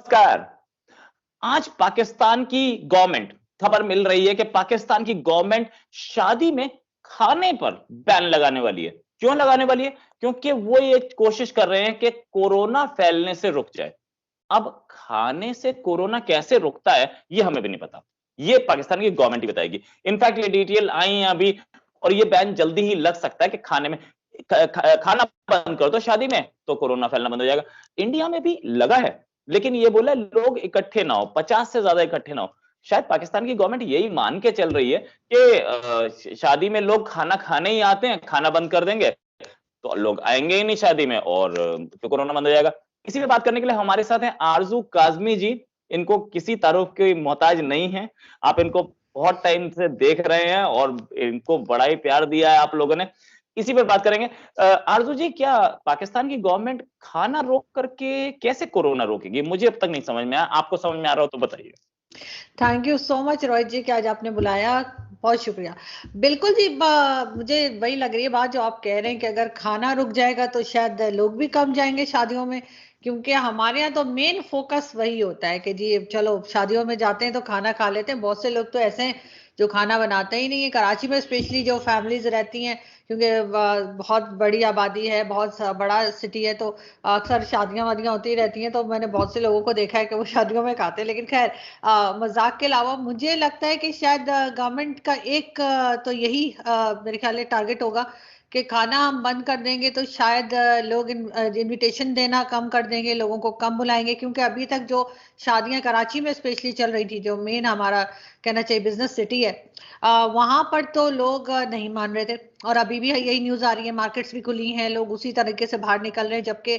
नमस्कार। आज पाकिस्तान की गवर्नमेंट, खबर मिल रही है कि पाकिस्तान की गवर्नमेंट शादी में खाने पर बैन लगाने वाली है। क्यों लगाने वाली है? क्योंकि वो ये कोशिश कर रहे हैं कि कोरोना फैलने से रुक जाए। अब खाने से कोरोना कैसे रुकता है, ये हमें भी नहीं पता। ये पाकिस्तान की गवर्नमेंट ही बताएगी। इनफैक्ट ये डिटेल आई है अभी, और ये बैन जल्दी ही लग सकता है कि खाने में खाना बंद कर दो शादी में तो कोरोना फैलना बंद हो जाएगा। इंडिया में भी लगा है, लेकिन ये बोला लोग इकट्ठे ना हो, 50 से ज्यादा इकट्ठे ना हो। शायद पाकिस्तान की गवर्नमेंट यही मान के चल रही है कि शादी में लोग खाना खाने ही आते हैं, खाना बंद कर देंगे तो लोग आएंगे ही नहीं शादी में और तो कोरोना बंद हो जाएगा। इसी पे बात करने के लिए हमारे साथ हैं आरजू काजमी जी। इनको किसी तारुफ की मोहताज नहीं है, आप इनको बहुत टाइम से देख रहे हैं और इनको बड़ा ही प्यार दिया है आप लोगों ने। इसी पर बात करेंगे। आरजू जी, क्या पाकिस्तान की गवर्नमेंट खाना रोक करके कैसे कोरोना रोकेगी? मुझे अब तक नहीं समझ में आया, आपको समझ में आ रहा हो तो बताइए। Thank you so much Rohit ji कि आज आपने बुलाया, बहुत शुक्रिया। बिल्कुल जी, मुझे वही लग रही है बात जो आप कह रहे हैं कि अगर खाना रुक जाएगा तो शायद लोग भी कम जाएंगे शादियों में, क्योंकि हमारे यहाँ तो मेन फोकस वही होता है कि जी चलो शादियों में जाते हैं तो खाना खा लेते हैं। बहुत से लोग तो ऐसे हैं जो खाना बनाते ही नहीं है। कराची में स्पेशली जो फैमिलीज रहती हैं, क्योंकि बहुत बड़ी आबादी है, बहुत बड़ा सिटी है, तो अक्सर शादियां वादियां होती रहती हैं, तो मैंने बहुत से लोगों को देखा है कि वो शादियों में खाते हैं। लेकिन खैर, मजाक के अलावा मुझे लगता है कि शायद गवर्नमेंट का एक तो यही मेरे ख्याल में टारगेट होगा कि खाना हम बंद कर देंगे तो शायद लोग इनविटेशन देना कम कर देंगे, लोगों को कम बुलाएंगे। क्योंकि अभी तक जो शादियां कराची में स्पेशली चल रही थी, जो मेन हमारा कहना चाहिए बिजनेस सिटी है, वहां पर तो लोग नहीं मान रहे थे। और अभी भी यही न्यूज आ रही है, मार्केट्स भी खुली हैं, लोग उसी तरीके से बाहर निकल रहे हैं, जबकि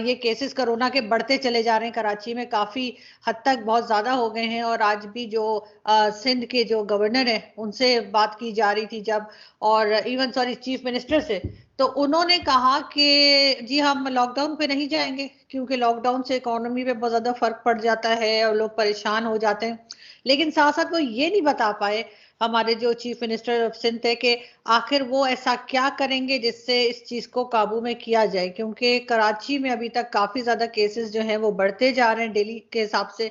ये केसेस कोरोना के बढ़ते चले जा रहे हैं। कराची में काफी हद तक बहुत ज्यादा हो गए हैं। और आज भी जो सिंध के जो गवर्नर है उनसे बात की जा रही थी जब, और इवन सॉरी चीफ मिनिस्टर से, तो उन्होंने कहा कि जी हम लॉकडाउन पे नहीं जाएंगे, क्योंकि लॉकडाउन से इकोनॉमी पे बहुत ज्यादा फर्क पड़ जाता है और लोग परेशान हो जाते हैं। लेकिन साथ साथ वो ये नहीं बता पाए, हमारे जो चीफ मिनिस्टर ऑफ सिंध थे, कि आखिर वो ऐसा क्या करेंगे जिससे इस चीज को काबू में किया जाए। क्योंकि कराची में अभी तक काफी ज्यादा केसेस जो हैं वो बढ़ते जा रहे हैं डेली के हिसाब से,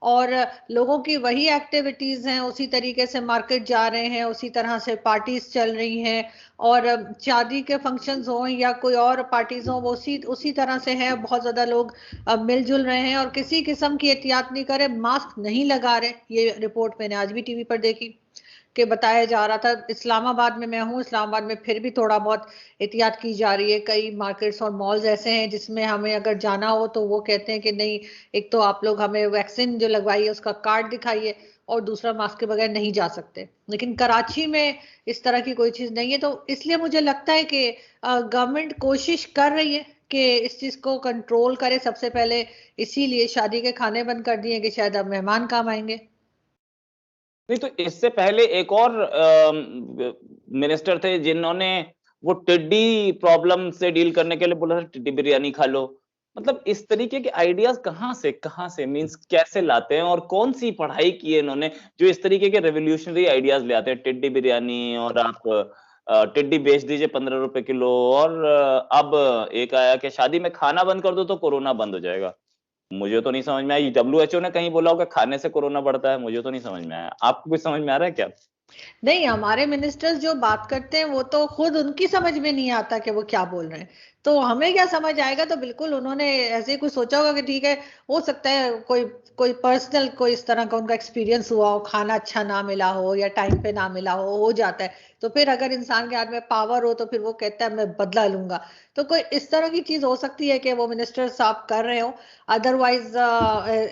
और लोगों की वही एक्टिविटीज हैं, उसी तरीके से मार्केट जा रहे हैं, उसी तरह से पार्टीज चल रही हैं, और शादी के फंक्शंस हो या कोई और पार्टीज हो वो उसी उसी तरह से है। बहुत ज्यादा लोग मिलजुल रहे हैं और किसी किस्म की एहतियात नहीं करे, मास्क नहीं लगा रहे। ये रिपोर्ट मैंने आज भी टीवी पर देखी कि बताया जा रहा था। इस्लामाबाद में मैं हूँ, इस्लामाबाद में फिर भी थोड़ा बहुत एहतियात की जा रही है। कई मार्केट्स और मॉल्स ऐसे हैं जिसमें हमें अगर जाना हो तो वो कहते हैं कि नहीं, एक तो आप लोग हमें वैक्सीन जो लगवाई है उसका कार्ड दिखाइए, और दूसरा मास्क के बगैर नहीं जा सकते। लेकिन कराची में इस तरह की कोई चीज नहीं है। तो इसलिए मुझे लगता है कि गवर्नमेंट कोशिश कर रही है कि इस चीज को कंट्रोल करे सबसे पहले। इसीलिए शादी के खाने बंद कर दिए कि शायद अब मेहमान काम आएंगे। नहीं तो इससे पहले एक और मिनिस्टर थे जिन्होंने वो टिड्डी प्रॉब्लम से डील करने के लिए बोला था टिड्डी बिरयानी खा लो। मतलब इस तरीके के आइडियाज कहां से मींस कैसे लाते हैं और कौन सी पढ़ाई की है इन्होंने जो इस तरीके के रेवोल्यूशनरी आइडियाज ले आते हैं? टिड्डी बिरयानी और आप टिड्डी बेच दीजिए 15 रुपए किलो, और अब एक आया कि शादी में खाना बंद कर दो तो कोरोना बंद हो जाएगा। मुझे तो नहीं समझ में आई। डब्ल्यूएचओ ने कहीं बोला होगा खाने से कोरोना बढ़ता है, मुझे तो नहीं समझ में आया। आपको कुछ समझ में आ रहा है क्या? नहीं, हमारे मिनिस्टर्स जो बात करते हैं वो तो खुद उनकी समझ में नहीं आता कि वो क्या बोल रहे हैं, तो हमें क्या समझ आएगा। तो बिल्कुल उन्होंने ऐसे ही कुछ सोचा होगा कि ठीक है, हो सकता है कोई कोई पर्सनल कोई इस तरह का उनका एक्सपीरियंस हुआ हो, खाना अच्छा ना मिला हो या टाइम पे ना मिला हो जाता है। तो फिर अगर इंसान के हाथ में पावर हो तो फिर वो कहता है मैं बदला लूंगा। तो कोई इस तरह की चीज हो सकती है कि वो मिनिस्टर साहब कर रहे हो। अदरवाइज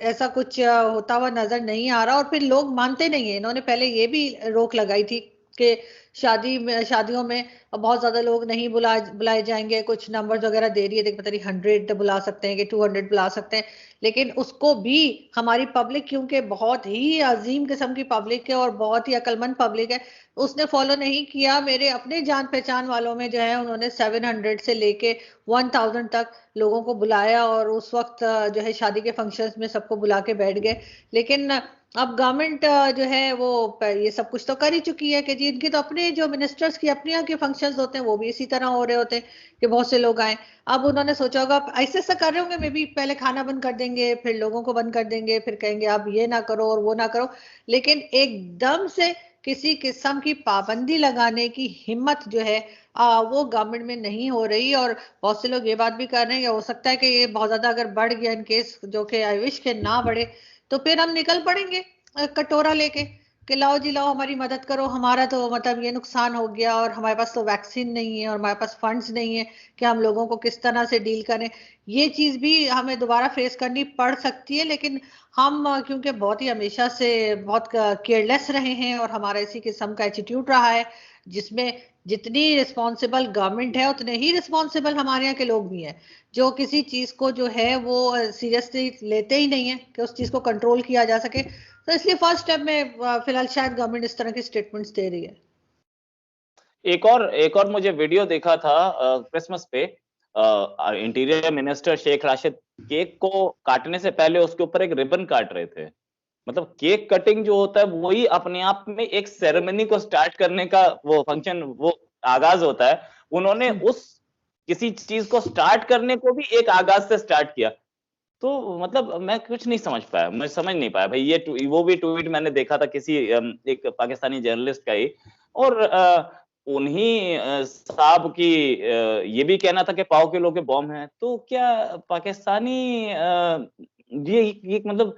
ऐसा कुछ होता हुआ नजर नहीं आ रहा। और फिर लोग मानते नहीं है। इन्होंने पहले ये भी रोक लगाई थी कि शादियों में बहुत ज्यादा लोग नहीं बुलाए जाएंगे। कुछ नंबर्स वगैरह दे रही है, देख पता नहीं 100 बुला सकते हैं कि 200 बुला सकते हैं। लेकिन उसको भी हमारी पब्लिक, क्योंकि बहुत ही अजीम किस्म की पब्लिक है और बहुत ही अक्लमंद पब्लिक है, उसने फॉलो नहीं किया। मेरे अपने जान पहचान वालों में जो है उन्होंने 700 से लेके 1000 तक लोगों को बुलाया, और उस वक्त जो है शादी के फंक्शंस में सबको बुला के बैठ गए। लेकिन अब गवर्नमेंट जो है वो ये सब कुछ तो कर ही चुकी है कि जी इनकी तो अपनी अपने जो मिनिस्टर्स की अपने यहाँ के फंक्शंस होते हैं वो भी इसी तरह हो रहे होते हैं कि बहुत से लोग आए। अब उन्होंने सोचा होगा ऐसे ऐसा कर रहे होंगे, मे बी पहले खाना बंद कर देंगे, फिर लोगों को बंद कर देंगे, फिर कहेंगे आप ये ना करो और वो ना करो, लेकिन एकदम से किसी किस्म की पाबंदी लगाने की हिम्मत जो है वो गवर्नमेंट में नहीं हो रही। और बहुत से लोग ये बात भी कर रहे हैं कि हो सकता है कि ये बहुत ज्यादा अगर बढ़ गया इन केस, जो कि आई विश के ना बढ़े, तो फिर हम निकल पड़ेंगे कटोरा लेके कि लाओ जी लाओ हमारी मदद करो, हमारा तो मतलब ये नुकसान हो गया और हमारे पास तो वैक्सीन नहीं है और हमारे पास फंड्स नहीं है कि हम लोगों को किस तरह से डील करें। ये चीज भी हमें दोबारा फेस करनी पड़ सकती है, लेकिन हम क्योंकि बहुत ही हमेशा से बहुत केयरलेस रहे हैं और हमारा इसी किस्म का एटीट्यूड रहा है, जिसमें जितनी रिस्पॉन्सिबल गवर्नमेंट है उतने ही रिस्पॉन्सिबल हमारे यहाँ के लोग भी हैं, जो किसी चीज को जो है वो सीरियसली लेते ही नहीं है कि उस चीज को कंट्रोल किया जा सके। तो इसलिए फर्स्ट स्टेप में फिलहाल शायद गवर्नमेंट इस तरह की स्टेटमेंट्स दे रही है। एक और मुझे वीडियो देखा था क्रिसमस पे, interior minister Sheikh Rashid cake को काटने से पहले उसके ऊपर एक रिबन काट रहे थे। मतलब केक कटिंग जो होता है वही अपने आप में एक सेरेमनी को स्टार्ट करने का वो फंक्शन, वो आगाज होता है। उन्होंने उस किसी चीज को स्टार्ट करने को भी एक आगाज से स्टार्ट किया। तो मतलब मैं कुछ नहीं समझ पाया, मैं समझ नहीं पाया भाई। ये वो भी ट्वीट मैंने देखा था किसी एक पाकिस्तानी जर्नलिस्ट का ही, और उन्हीं साहब की ये भी कहना था कि पाव किलो के बॉम्ब हैं। तो क्या पाकिस्तानी ये मतलब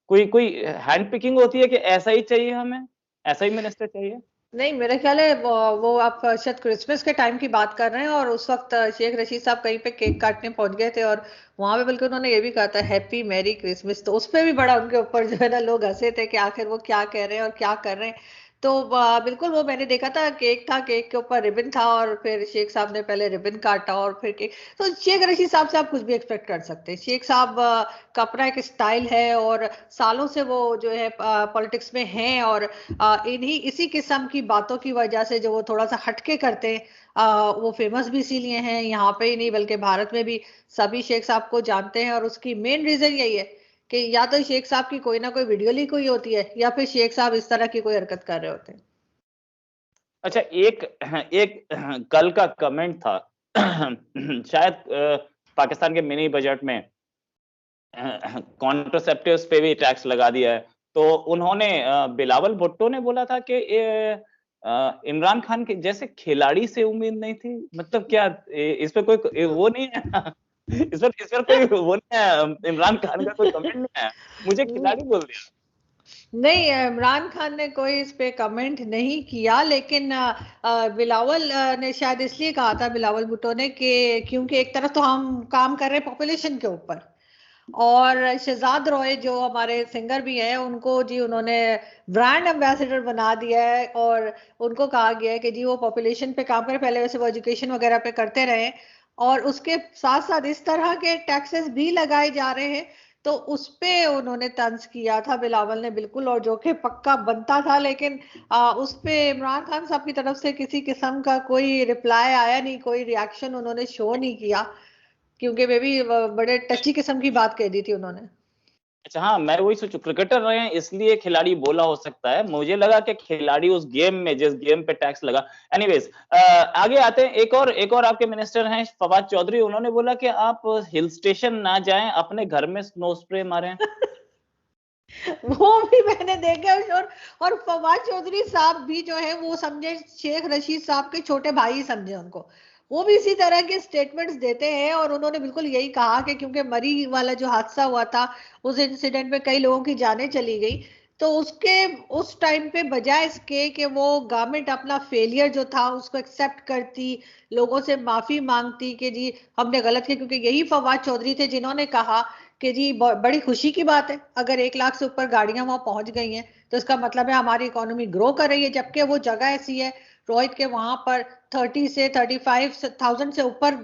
कोई कोई हैंड पिकिंग होती है कि ऐसा ही चाहिए हमें, ऐसा ही मिनिस्टर चाहिए? नहीं, मेरा ख्याल है वो आप शायद क्रिसमस के टाइम की बात कर रहे हैं, और उस वक्त शेख रशीद साहब कहीं पे केक काटने पहुंच गए थे और वहां पे बल्कि उन्होंने ये भी कहा था हैप्पी मैरी क्रिसमस। तो उस पे भी बड़ा उनके ऊपर जो है ना लोग हंसे थे कि आखिर वो क्या कह रहे हैं और क्या कर रहे हैं। तो बिल्कुल वो मैंने देखा था, केक था, केक के ऊपर रिबन था और फिर शेख साहब ने पहले रिबन काटा और फिर केक। तो शेख रशीद साहब से आप कुछ भी एक्सपेक्ट कर सकते हैं। शेख साहब का अपना एक स्टाइल है और सालों से वो जो है पॉलिटिक्स में हैं, और इन्हीं इसी किस्म की बातों की वजह से जो वो थोड़ा सा हटके करते हैं, वो फेमस भी इसीलिए हैं, यहाँ पे ही नहीं बल्कि भारत में भी सभी शेख साहब को जानते हैं। और उसकी मेन रीजन यही है कि या तो शेख साहब की कोई ना कोई वीडियो लीक हुई होती है या फिर शेख साहब इस तरह की कोई हरकत कर रहे होते हैं। अच्छा, एक एक कल का कमेंट था शायद पाकिस्तान के मिनी बजट में कॉन्ट्रासेप्टिव्स पे भी टैक्स लगा दिया है। तो उन्होंने बिलावल भुट्टो ने बोला था कि इमरान खान के जैसे खिलाड़ी से उम्मीद नहीं थी। मतलब क्या इस पे कोई वो नहीं है? इस पर कोई वो नहीं है, इमरान खान का कोई कमेंट नहीं है, मुझे खिलाड़ी बोल दिया। नहीं, इमरान खान ने कोई इस पे कमेंट नहीं किया, लेकिन बिलावल ने शायद इसलिए कहा था, बिलावल भुट्टो ने, कि क्योंकि एक तरफ तो हम काम कर रहे हैं पॉपुलेशन के ऊपर, और शहजाद रॉय जो हमारे सिंगर भी हैं उनको जी उन्होंने ब्रांड एम्बेसडर बना दिया है, और उनको कहा गया है कि जी वो पॉपुलेशन पे काम करें। पहले वैसे वो एजुकेशन वगैरह पे करते रहे, और उसके साथ साथ इस तरह के टैक्सेस भी लगाए जा रहे हैं। तो उस पे उन्होंने तंज किया था बिलावल ने, बिल्कुल, और जो कि पक्का बनता था। लेकिन उस पे इमरान खान साहब की तरफ से किसी किस्म का कोई रिप्लाई आया नहीं, कोई रिएक्शन उन्होंने शो नहीं किया, क्योंकि वे भी बड़े टची किस्म की बात कह दी थी उन्होंने। अच्छा, हाँ, मैं वही सोचू क्रिकेटर रहे हैं इसलिए खिलाड़ी बोला हो सकता है। मुझे लगा कि खिलाड़ी उस गेम में जिस गेम पे टैक्स लगा। एनीवेज, आगे आते हैं। एक और आपके मिनिस्टर हैं फवाद चौधरी, उन्होंने बोला कि आप हिल स्टेशन ना जाएं, अपने घर में स्नो स्प्रे मारें। वो भी मैंने देखा। और फवाद चौधरी साहब भी जो है वो समझे शेख रशीद साहब के छोटे भाई समझे उनको, वो भी इसी तरह के स्टेटमेंट्स देते हैं। और उन्होंने बिल्कुल यही कहा कि क्योंकि मरी वाला जो हादसा हुआ था, उस इंसिडेंट में कई लोगों की जानें चली गई, तो उसके उस टाइम पे बजाय इसके कि वो गवर्नमेंट अपना फेलियर जो था उसको एक्सेप्ट करती, लोगों से माफी मांगती कि जी हमने गलत किया, क्योंकि यही फवाद चौधरी थे जिन्होंने कहा कि जी बड़ी खुशी की बात है अगर 1 लाख से ऊपर गाड़ियां वहां पहुंच गई हैं तो इसका मतलब है हमारी इकोनॉमी ग्रो कर रही है। जबकि वो जगह ऐसी है रोहित के वहां पर 30 से 35,000 से ऊपर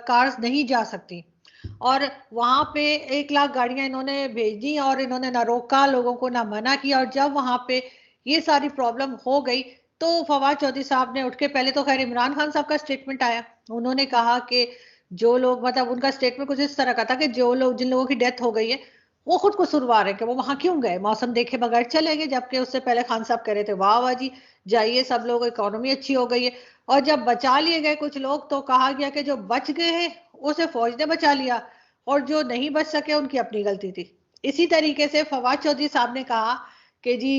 कार्स नहीं जा सकती, और वहां पे 1 लाख गाड़ियां इन्होंने भेज दी और इन्होंने ना रोका लोगों को ना मना किया। और जब वहां पे ये सारी प्रॉब्लम हो गई तो फवाद चौधरी साहब ने उठ के, पहले तो खैर इमरान खान साहब का स्टेटमेंट आया, उन्होंने कहा कि जो लोग, मतलब उनका स्टेटमेंट कुछ इस तरह का था कि जो लोग, जिन लोगों की डेथ हो गई है वो खुद को सुरवा रहे कि वो वहां क्यों गए, मौसम देखे बगैर चले गए, जबकि उससे पहले खान साहब कह रहे थे वाह वाह जी जाइए सब लोग, इकोनॉमी अच्छी हो गई है। और जब बचा लिए गए कुछ लोग तो कहा गया कि जो बच गए हैं उसे फौज ने बचा लिया, और जो नहीं बच सके उनकी अपनी गलती थी। इसी तरीके से फवाद चौधरी साहब ने कहा कि जी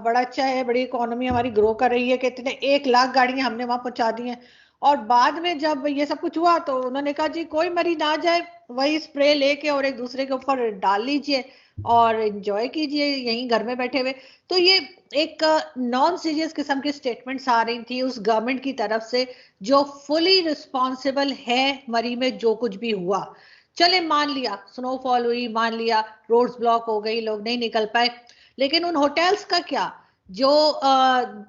बड़ा अच्छा है, बड़ी इकोनॉमी हमारी ग्रो कर रही है, कि इतने 1 लाख गाड़ियां हमने वहां पहुंचा दी हैं। और बाद में जब ये सब कुछ हुआ तो उन्होंने कहा जी कोई मरी ना जाए, वही स्प्रे लेके और एक दूसरे के ऊपर डाल लीजिए और एंजॉय कीजिए यहीं घर में बैठे हुए। तो ये एक नॉन सीरियस किस्म की स्टेटमेंट्स आ रही थी उस गवर्नमेंट की तरफ से, जो फुली रिस्पॉन्सिबल है मरी में जो कुछ भी हुआ। चले मान लिया स्नोफॉल हुई, मान लिया रोड्स ब्लॉक हो गई, लोग नहीं निकल पाए, लेकिन उन होटल्स का क्या जो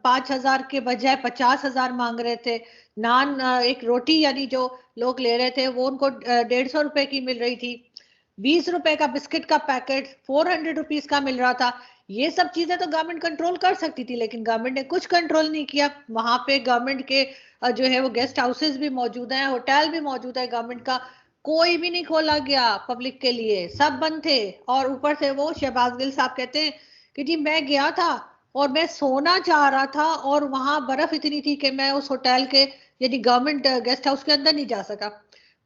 5,000 के बजाय 50,000 मांग रहे थे, नान एक रोटी यानी जो लोग ले रहे थे वो उनको 150 रुपए की मिल रही थी, 20 रुपए का बिस्किट का पैकेट 400 रुपीज का मिल रहा था। ये सब चीजें तो गवर्नमेंट कंट्रोल कर सकती थी, लेकिन गवर्नमेंट ने कुछ कंट्रोल नहीं किया। वहां पे गवर्नमेंट के जो है वो गेस्ट हाउसेस भी मौजूद हैं, होटल भी मौजूद है गवर्नमेंट का, कोई भी नहीं खोला गया पब्लिक के लिए, सब बंद थे। और ऊपर से वो शहबाज गिल साहब कहते हैं कि जी मैं गया था और मैं सोना चाह रहा था और वहां बर्फ इतनी थी कि मैं उस होटल के यानी गवर्नमेंट गेस्ट हाउस के अंदर नहीं जा सका।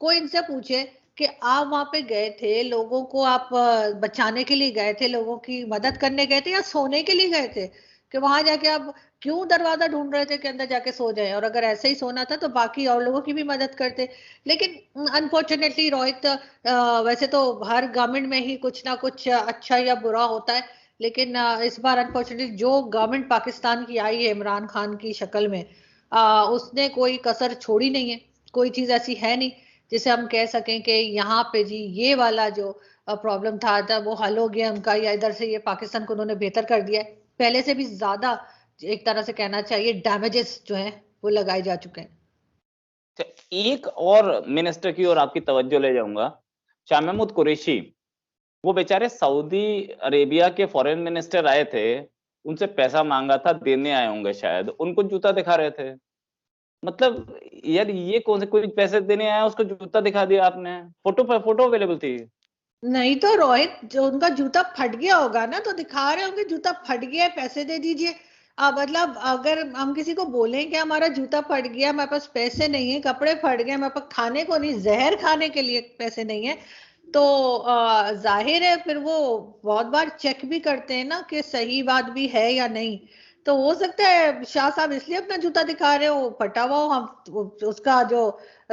कोई इनसे पूछे कि आप वहां पे गए थे, लोगों को आप बचाने के लिए गए थे, लोगों की मदद करने गए थे या सोने के लिए गए थे, कि वहां जाके आप क्यों दरवाजा ढूंढ रहे थे कि अंदर जाके सो जाए, और अगर ऐसे ही सोना था तो बाकी और लोगों की भी मदद करते। लेकिन अनफॉर्चुनेटली रोहित, वैसे तो हर गवर्नमेंट में ही कुछ ना कुछ अच्छा या बुरा होता है, लेकिन इस बार अनफॉर्चुनेटली जो गवर्नमेंट पाकिस्तान की आई है इमरान खान की शक्ल में, उसने कोई कसर छोड़ी नहीं है। कोई चीज ऐसी है नहीं जिसे हम कह सकें कि यहाँ पे जी ये वाला जो प्रॉब्लम था वो हल हो गया उनका, या इधर से ये पाकिस्तान को उन्होंने बेहतर कर दिया है। पहले से भी ज्यादा एक तरह से कहना चाहिए डैमेजेस जो हैं वो लगाए जा चुके हैं। एक और मिनिस्टर की ओर आपकी तवज्जो ले जाऊंगा, शाह महमूद कुरैशी। वो बेचारे सऊदी अरेबिया के फॉरेन मिनिस्टर आए थे, उनसे पैसा मांगा था, देने आए होंगे शायद, उनको जूता दिखा रहे थे। मतलब यार ये कौन से, कोई पैसे देने आया उसको जूता दिखा दिया आपने, फोटो पर फोटो अवेलेबल थी। नहीं तो रोहित, जो उनका जूता फट गया होगा ना तो दिखा रहे होंगे जूता फट गया है पैसे दे दीजिए। मतलब अगर हम किसी को बोलें कि हमारा जूता फट गया, हमारे पास पैसे नहीं है, कपड़े फट गए, हमारे पास खाने को नहीं, जहर खाने के लिए पैसे नहीं है, तो जाहिर है फिर वो बहुत बार चेक भी करते हैं ना कि सही बात भी है या नहीं। तो हो सकता है शाह साहब इसलिए अपना जूता दिखा रहे हो फटा हुआ हो। हम उसका जो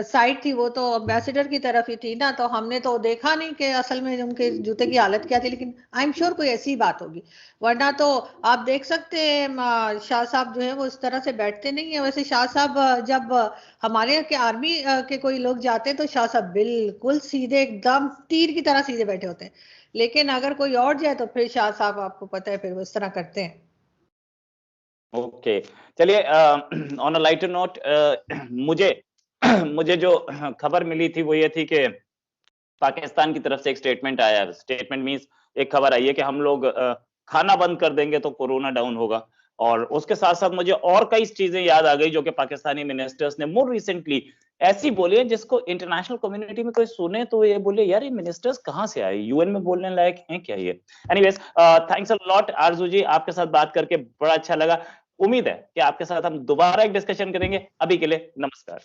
साइड थी वो तो एम्बेसडर की तरफ ही थी ना, तो हमने तो देखा नहीं कि असल में उनके जूते की हालत क्या थी, लेकिन आई एम श्योर कोई ऐसी बात होगी। वरना तो आप देख सकते हैं शाह साहब जो है वो इस तरह से बैठते नहीं है। वैसे शाह साहब जब हमारे यहाँ के आर्मी के कोई लोग जाते हैं तो शाह साहब बिल्कुल सीधे एकदम तीर की तरह सीधे बैठे होते हैं, लेकिन अगर कोई और जाए तो फिर शाह साहब आपको पता है फिर वो इस तरह करते हैं। ओके, चलिए ऑन अ लाइटर नोट, मुझे मुझे जो खबर मिली थी वो ये थी कि पाकिस्तान की तरफ से एक स्टेटमेंट आया है। स्टेटमेंट मींस एक खबर आई है कि हम लोग खाना बंद कर देंगे तो कोरोना डाउन होगा। और उसके साथ साथ मुझे और कई चीजें याद आ गई जो कि पाकिस्तानी मिनिस्टर्स ने मोर रिसेंटली ऐसी बोली है जिसको इंटरनेशनल कम्युनिटी में कोई सुने तो ये बोले यार ये मिनिस्टर्स कहाँ से आए, यूएन में बोलने लायक हैं क्या ये। एनीवेज, थैंक्स अ लॉट आरजू जी, आपके साथ बात करके बड़ा अच्छा लगा। उम्मीद है कि आपके साथ हम दोबारा एक डिस्कशन करेंगे। अभी के लिए नमस्कार।